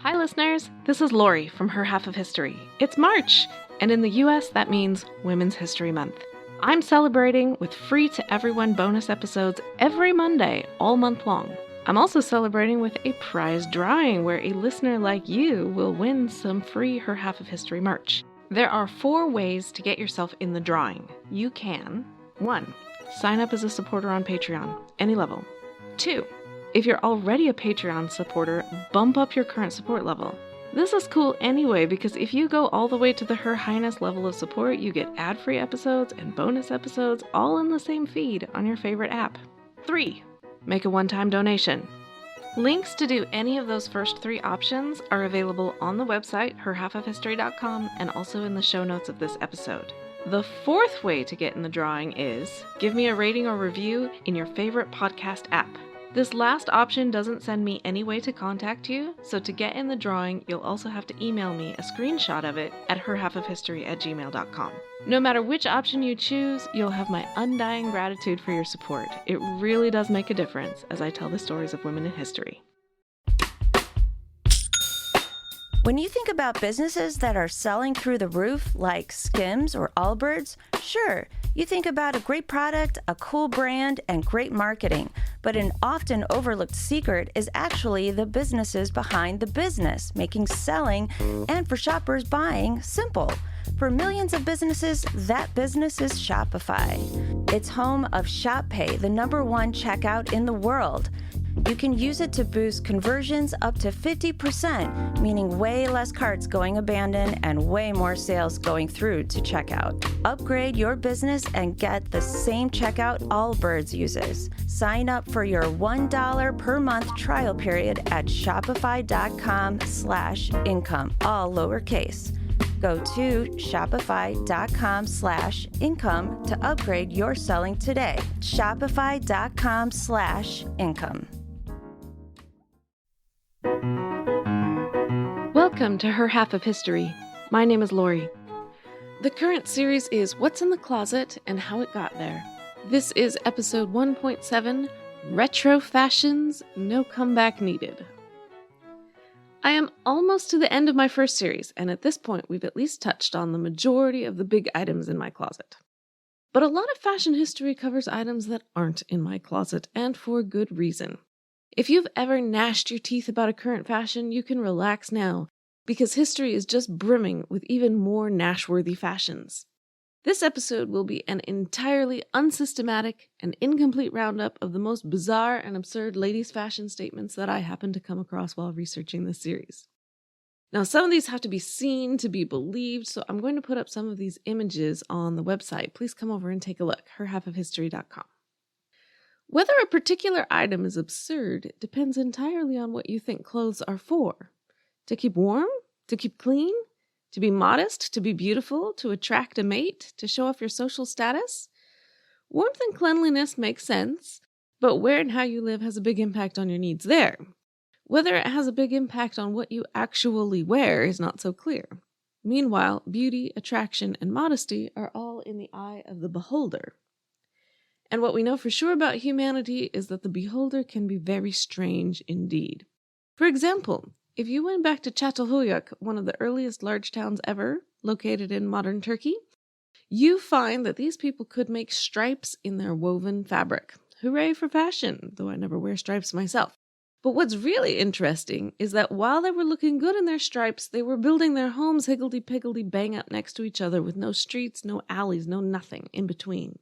Hi listeners, this is Lori from Her Half of History. It's March, and in the US that means Women's History Month. I'm celebrating with free to everyone bonus episodes every Monday, all month long. I'm also celebrating with a prize drawing where a listener like you will win some free Her Half of History merch. There are 4 ways to get yourself in the drawing. You can 1. Sign up as a supporter on Patreon, any level. 2. If you're already a Patreon supporter, bump up your current support level. This is cool anyway because if you go all the way to the Her Highness level of support, you get ad-free episodes and bonus episodes all in the same feed on your favorite app. 3. Make a one-time donation. Links to do any of those first 3 options are available on the website, herhalfofhistory.com, and also in the show notes of this episode. The 4th way to get in the drawing is give me a rating or review in your favorite podcast app. This last option doesn't send me any way to contact you, so to get in the drawing, you'll also have to email me a screenshot of it at herhalfofhistory@gmail.com. No matter which option you choose, you'll have my undying gratitude for your support. It really does make a difference as I tell the stories of women in history. When you think about businesses that are selling through the roof, like Skims or Allbirds, sure, you think about a great product, a cool brand, and great marketing. But an often overlooked secret is actually the businesses behind the business, making selling and for shoppers buying simple. For millions of businesses, that business is Shopify. It's home of ShopPay, the #1 checkout in the world. You can use it to boost conversions up to 50%, meaning way less carts going abandoned and way more sales going through to checkout. Upgrade your business and get the same checkout Allbirds uses. Sign up for your $1 per month trial period at shopify.com/income, all lowercase. Go to shopify.com/income to upgrade your selling today. Shopify.com/income. Welcome to Her Half of History. My name is Lori. The current series is What's in the Closet and How It Got There. This is episode 1.7, Retro Fashions, No Comeback Needed. I am almost to the end of my first series, and at this point we've at least touched on the majority of the big items in my closet. But a lot of fashion history covers items that aren't in my closet, and for good reason. If you've ever gnashed your teeth about a current fashion, you can relax now, because history is just brimming with even more gnash-worthy fashions. This episode will be an entirely unsystematic and incomplete roundup of the most bizarre and absurd ladies' fashion statements that I happened to come across while researching this series. Now, some of these have to be seen to be believed, so I'm going to put up some of these images on the website. Please come over and take a look, herhalfofhistory.com. Whether a particular item is absurd depends entirely on what you think clothes are for. To keep warm? To keep clean? To be modest? To be beautiful? To attract a mate? To show off your social status? Warmth and cleanliness make sense, but where and how you live has a big impact on your needs there. Whether it has a big impact on what you actually wear is not so clear. Meanwhile, beauty, attraction, and modesty are all in the eye of the beholder. And what we know for sure about humanity is that the beholder can be very strange indeed. For example, if you went back to Çatalhöyük, one of the earliest large towns ever, located in modern Turkey, you find that these people could make stripes in their woven fabric. Hooray for fashion, though I never wear stripes myself. But what's really interesting is that while they were looking good in their stripes, they were building their homes higgledy-piggledy bang up next to each other with no streets, no alleys, no nothing in between.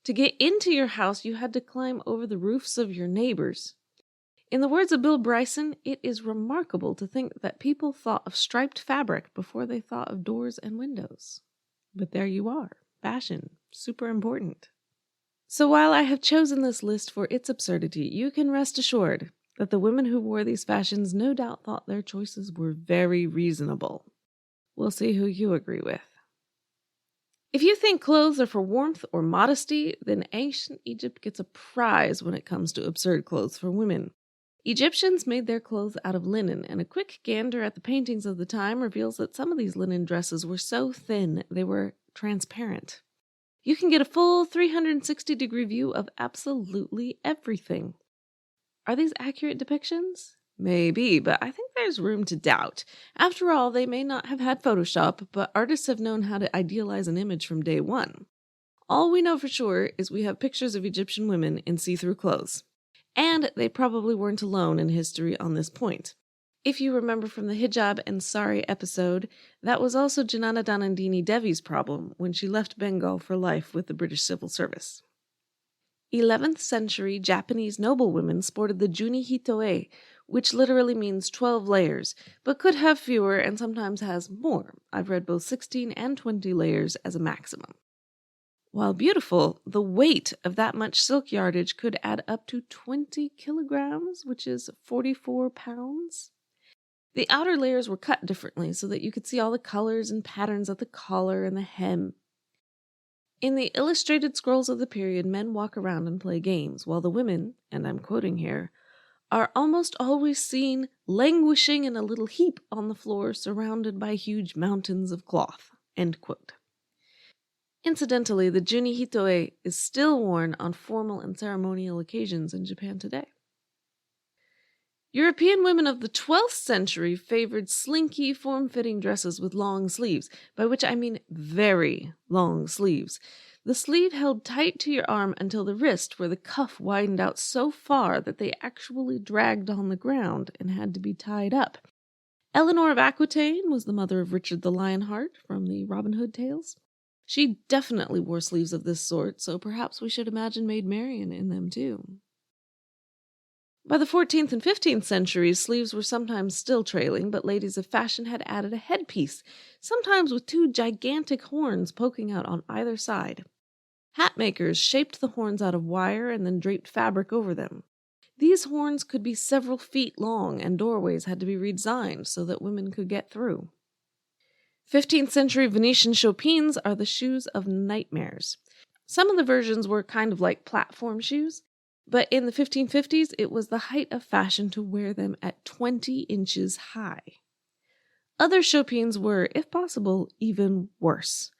To get into your house, you had to climb over the roofs of your neighbors. In the words of Bill Bryson, it is remarkable to think that people thought of striped fabric before they thought of doors and windows. But there you are. Fashion. Super important. So while I have chosen this list for its absurdity, you can rest assured that the women who wore these fashions no doubt thought their choices were very reasonable. We'll see who you agree with. If you think clothes are for warmth or modesty, then ancient Egypt gets a prize when it comes to absurd clothes for women. Egyptians made their clothes out of linen, and a quick gander at the paintings of the time reveals that some of these linen dresses were so thin they were transparent. You can get a full 360-degree view of absolutely everything. Are these accurate depictions? Maybe, but I think there's room to doubt. After all, they may not have had Photoshop, but artists have known how to idealize an image from day one. All we know for sure is we have pictures of Egyptian women in see-through clothes. And they probably weren't alone in history on this point. If you remember from the hijab and sari episode, that was also Janana Dhanandini Devi's problem when she left Bengal for life with the British Civil Service. 11th century Japanese noblewomen sported the juni hitoe, which literally means 12 layers, but could have fewer and sometimes has more. I've read both 16 and 20 layers as a maximum. While beautiful, the weight of that much silk yardage could add up to 20 kilograms, which is 44 pounds. The outer layers were cut differently so that you could see all the colors and patterns at the collar and the hem. In the illustrated scrolls of the period, men walk around and play games, while the women, and I'm quoting here, are almost always seen languishing in a little heap on the floor surrounded by huge mountains of cloth. End quote. Incidentally, the juni hitoe is still worn on formal and ceremonial occasions in Japan today. European women of the 12th century favored slinky, form-fitting dresses with long sleeves, by which I mean very long sleeves. The sleeve held tight to your arm until the wrist, where the cuff widened out so far that they actually dragged on the ground and had to be tied up. Eleanor of Aquitaine was the mother of Richard the Lionheart from the Robin Hood tales. She definitely wore sleeves of this sort, so perhaps we should imagine Maid Marian in them too. By the 14th and 15th centuries, sleeves were sometimes still trailing, but ladies of fashion had added a headpiece, sometimes with two gigantic horns poking out on either side. Hat makers shaped the horns out of wire and then draped fabric over them. These horns could be several feet long, and doorways had to be redesigned so that women could get through. 15th century Venetian chopines are the shoes of nightmares. Some of the versions were kind of like platform shoes, but in the 1550s, it was the height of fashion to wear them at 20 inches high. Other chopines were, if possible, even worse.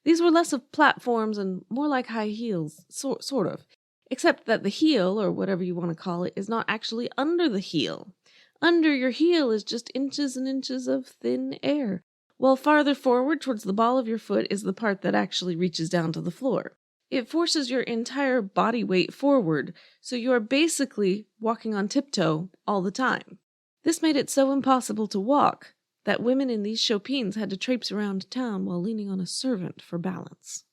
These were less of platforms and more like high heels, sort of, except that the heel, or whatever you want to call it, is not actually under the heel. Under your heel is just inches and inches of thin air, while farther forward towards the ball of your foot is the part that actually reaches down to the floor. It forces your entire body weight forward, so you are basically walking on tiptoe all the time. This made it so impossible to walk that women in these chopines had to traipse around town while leaning on a servant for balance.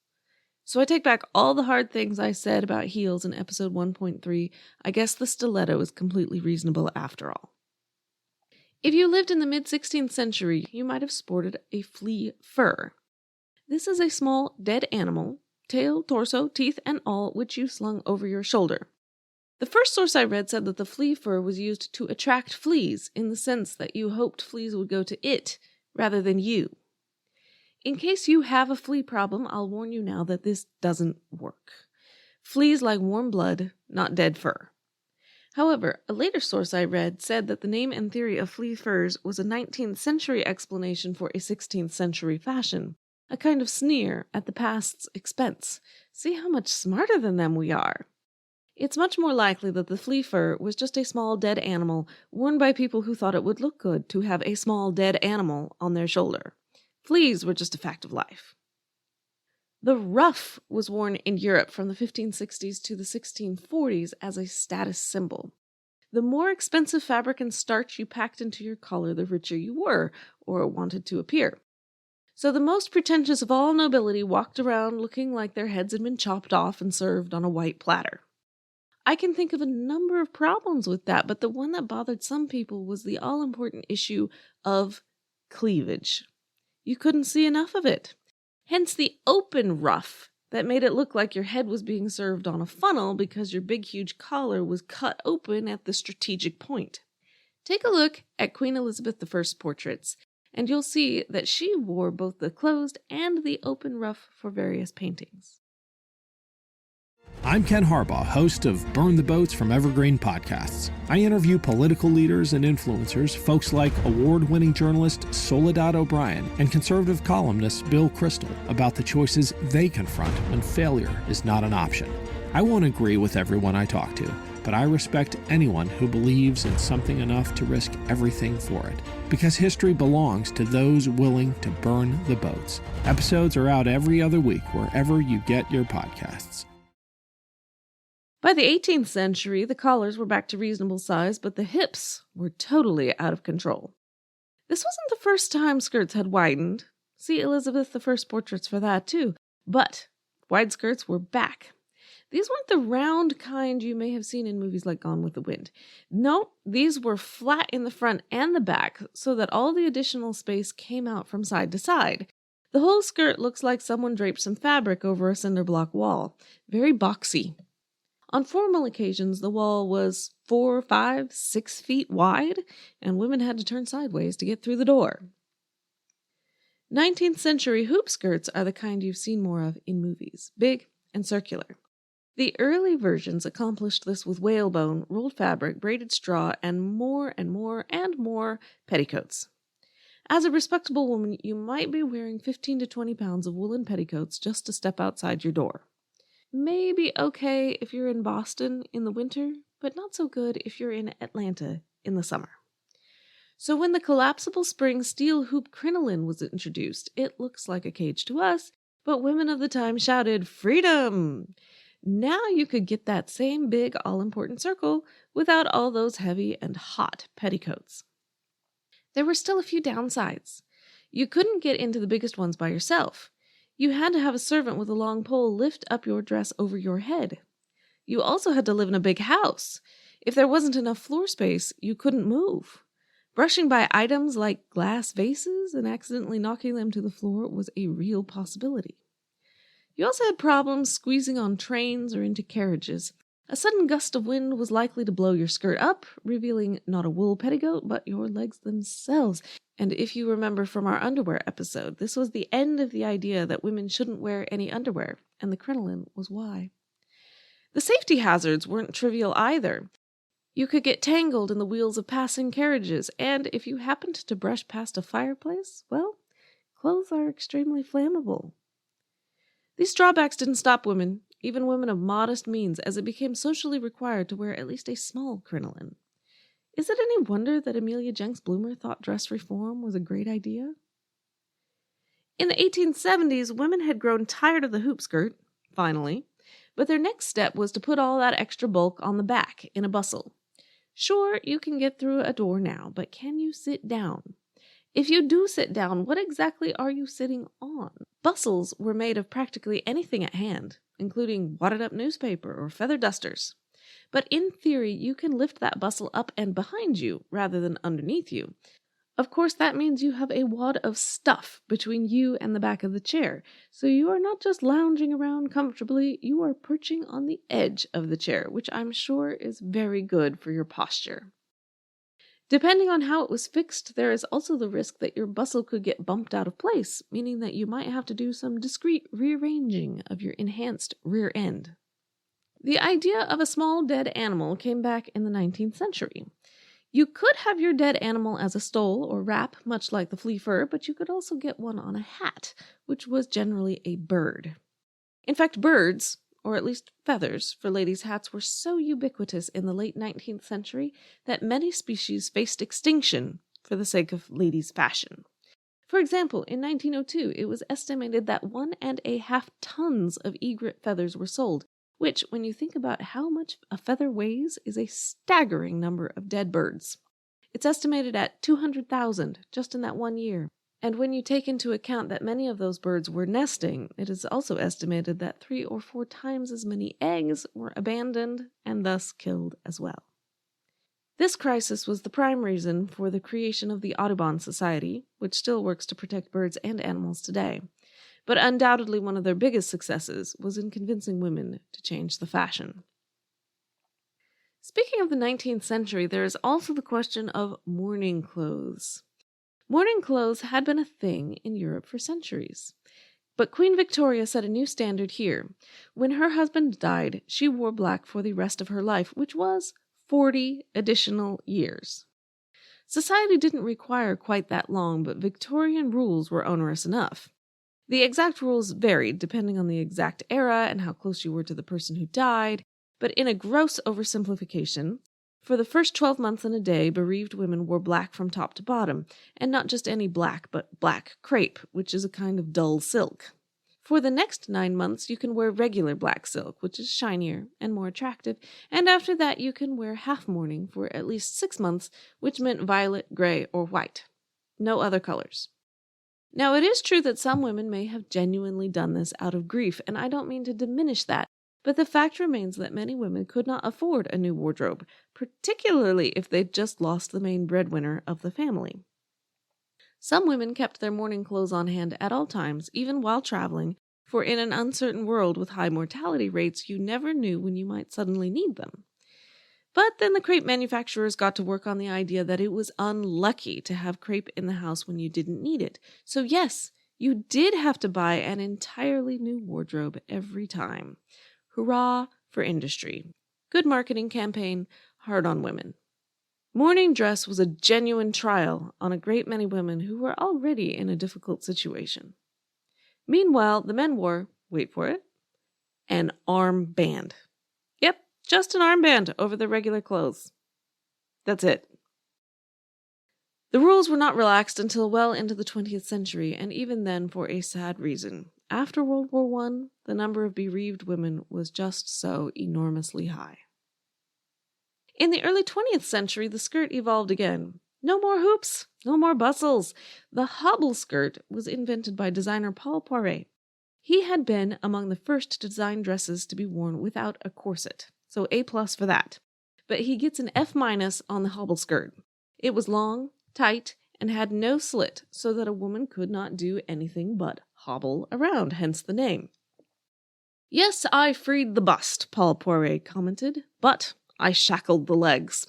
So I take back all the hard things I said about heels in episode 1.3. I guess the stiletto is completely reasonable after all. If you lived in the mid-16th century, you might have sported a flea fur. This is a small, dead animal, tail, torso, teeth, and all, which you slung over your shoulder. The first source I read said that the flea fur was used to attract fleas, in the sense that you hoped fleas would go to it, rather than you. In case you have a flea problem, I'll warn you now that this doesn't work. Fleas like warm blood, not dead fur. However, a later source I read said that the name and theory of flea furs was a 19th century explanation for a 16th century fashion. A kind of sneer at the past's expense. See how much smarter than them we are. It's much more likely that the flea fur was just a small dead animal worn by people who thought it would look good to have a small dead animal on their shoulder. Fleas were just a fact of life. The ruff was worn in Europe from the 1560s to the 1640s as a status symbol. The more expensive fabric and starch you packed into your collar, the richer you were, or wanted to appear. So the most pretentious of all nobility walked around looking like their heads had been chopped off and served on a white platter. I can think of a number of problems with that, but the one that bothered some people was the all-important issue of cleavage. You couldn't see enough of it. Hence the open ruff that made it look like your head was being served on a funnel because your big, huge collar was cut open at the strategic point. Take a look at Queen Elizabeth I's portraits, and you'll see that she wore both the closed and the open ruff for various paintings. I'm Ken Harbaugh, host of Burn the Boats from Evergreen Podcasts. I interview political leaders and influencers, folks like award-winning journalist Soledad O'Brien and conservative columnist Bill Kristol, about the choices they confront when failure is not an option. I won't agree with everyone I talk to, but I respect anyone who believes in something enough to risk everything for it. Because history belongs to those willing to burn the boats. Episodes are out every other week wherever you get your podcasts. By the 18th century, the collars were back to reasonable size, but the hips were totally out of control. This wasn't the first time skirts had widened. See Elizabeth I's portraits for that too. But wide skirts were back. These weren't the round kind you may have seen in movies like Gone with the Wind. No, these were flat in the front and the back, so that all the additional space came out from side to side. The whole skirt looks like someone draped some fabric over a cinder block wall. Very boxy. On formal occasions, the wall was 4, 5, 6 feet wide, and women had to turn sideways to get through the door. 19th century hoop skirts are the kind you've seen more of in movies, big and circular. The early versions accomplished this with whalebone, rolled fabric, braided straw, and more petticoats. As a respectable woman, you might be wearing 15 to 20 pounds of woolen petticoats just to step outside your door. Maybe okay if you're in Boston in the winter, but not so good if you're in Atlanta in the summer. So when the collapsible spring steel hoop crinoline was introduced, it looks like a cage to us, but women of the time shouted, "Freedom!" Now you could get that same big, all-important circle without all those heavy and hot petticoats. There were still a few downsides. You couldn't get into the biggest ones by yourself. You had to have a servant with a long pole lift up your dress over your head. You also had to live in a big house. If there wasn't enough floor space, you couldn't move. Brushing by items like glass vases and accidentally knocking them to the floor was a real possibility. You also had problems squeezing on trains or into carriages. A sudden gust of wind was likely to blow your skirt up, revealing not a wool petticoat, but your legs themselves. And if you remember from our underwear episode, this was the end of the idea that women shouldn't wear any underwear, and the crinoline was why. The safety hazards weren't trivial either. You could get tangled in the wheels of passing carriages, and if you happened to brush past a fireplace, well, clothes are extremely flammable. These drawbacks didn't stop women, even women of modest means, as it became socially required to wear at least a small crinoline. Is it any wonder that Amelia Jenks Bloomer thought dress reform was a great idea? In the 1870s, women had grown tired of the hoop skirt, finally, but their next step was to put all that extra bulk on the back in a bustle. Sure, you can get through a door now, but can you sit down? If you do sit down, what exactly are you sitting on? Bustles were made of practically anything at hand, including wadded-up newspaper or feather dusters. But in theory, you can lift that bustle up and behind you rather than underneath you. Of course, that means you have a wad of stuff between you and the back of the chair, so you are not just lounging around comfortably, you are perching on the edge of the chair, which I'm sure is very good for your posture. Depending on how it was fixed, there is also the risk that your bustle could get bumped out of place, meaning that you might have to do some discreet rearranging of your enhanced rear end. The idea of a small dead animal came back in the 19th century. You could have your dead animal as a stole or wrap, much like the flea fur, but you could also get one on a hat, which was generally a bird. In fact, birds, or at least feathers, for ladies' hats were so ubiquitous in the late 19th century that many species faced extinction for the sake of ladies' fashion. For example, in 1902, it was estimated that 1.5 tons of egret feathers were sold, which, when you think about how much a feather weighs, is a staggering number of dead birds. It's estimated at 200,000 just in that 1 year. And when you take into account that many of those birds were nesting, it is also estimated that 3 or 4 times as many eggs were abandoned and thus killed as well. This crisis was the prime reason for the creation of the Audubon Society, which still works to protect birds and animals today. But undoubtedly one of their biggest successes was in convincing women to change the fashion. Speaking of the 19th century, there is also the question of mourning clothes. Mourning clothes had been a thing in Europe for centuries. But Queen Victoria set a new standard here. When her husband died, she wore black for the rest of her life, which was 40 additional years. Society didn't require quite that long, but Victorian rules were onerous enough. The exact rules varied depending on the exact era and how close you were to the person who died, But in a gross oversimplification, for the first 12 months and a day, bereaved women wore black from top to bottom, and not just any black, but black crepe, which is a kind of dull silk. For the next 9 months, you can wear regular black silk, which is shinier and more attractive, and after that you can wear half mourning for at least 6 months, which meant violet, gray, or white. No other colors. Now, it is true that some women may have genuinely done this out of grief, and I don't mean to diminish that, but the fact remains that many women could not afford a new wardrobe, particularly if they'd just lost the main breadwinner of the family. Some women kept their mourning clothes on hand at all times, even while traveling, for in an uncertain world with high mortality rates, you never knew when you might suddenly need them. But then the crepe manufacturers got to work on the idea that it was unlucky to have crepe in the house when you didn't need it. So yes, you did have to buy an entirely new wardrobe every time. Hurrah for industry. Good marketing campaign, hard on women. Mourning dress was a genuine trial on a great many women who were already in a difficult situation. Meanwhile, the men wore, wait for it, an armband. Yep, just an armband over their regular clothes. That's it. The rules were not relaxed until well into the 20th century, and even then for a sad reason. After World War I, the number of bereaved women was just so enormously high. In the early 20th century, the skirt evolved again. No more hoops, no more bustles. The hobble skirt was invented by designer Paul Poiret. He had been among the first to design dresses to be worn without a corset, so A+ for that. But he gets an F- on the hobble skirt. It was long, tight, and had no slit, so that a woman could not do anything but hobble around, hence the name. Yes, I freed the bust, Paul Poiret commented, but I shackled the legs.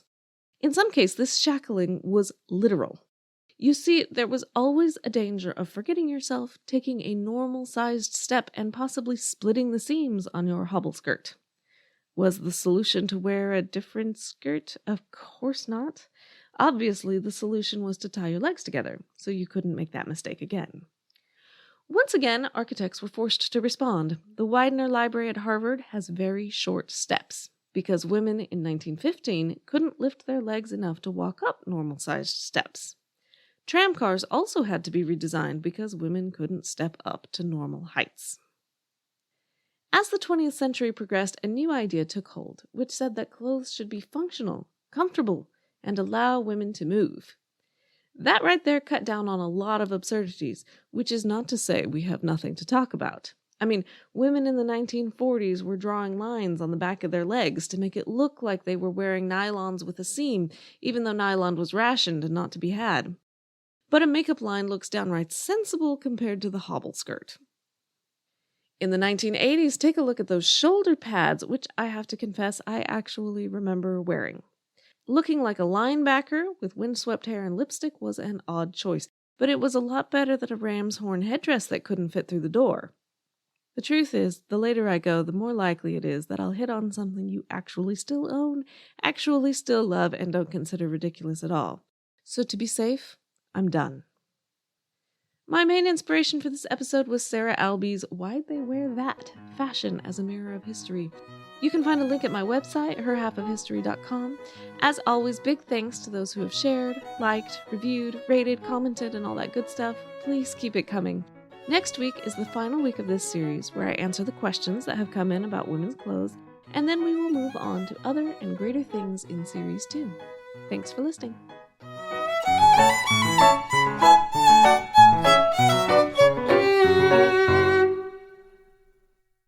In some cases, this shackling was literal. You see, there was always a danger of forgetting yourself, taking a normal-sized step, and possibly splitting the seams on your hobble skirt. Was the solution to wear a different skirt? Of course not. Obviously, the solution was to tie your legs together, so you couldn't make that mistake again. Once again, architects were forced to respond. The Widener Library at Harvard has very short steps, because women in 1915 couldn't lift their legs enough to walk up normal-sized steps. Tramcars also had to be redesigned because women couldn't step up to normal heights. As the 20th century progressed, a new idea took hold, which said that clothes should be functional, comfortable, and allow women to move. That right there cut down on a lot of absurdities, which is not to say we have nothing to talk about. I mean, women in the 1940s were drawing lines on the back of their legs to make it look like they were wearing nylons with a seam, even though nylon was rationed and not to be had. But a makeup line looks downright sensible compared to the hobble skirt. In the 1980s, take a look at those shoulder pads, which I have to confess I actually remember wearing. Looking like a linebacker with windswept hair and lipstick was an odd choice, but it was a lot better than a ram's horn headdress that couldn't fit through the door. The truth is, the later I go, the more likely it is that I'll hit on something you actually still own, actually still love, and don't consider ridiculous at all. So to be safe, I'm done. My main inspiration for this episode was Sarah Alby's Why'd They Wear That? Fashion as a Mirror of History. You can find a link at my website, herhalfofhistory.com. As always, big thanks to those who have shared, liked, reviewed, rated, commented, and all that good stuff. Please keep it coming. Next week is the final week of this series where I answer the questions that have come in about women's clothes, and then we will move on to other and greater things in Series 2. Thanks for listening.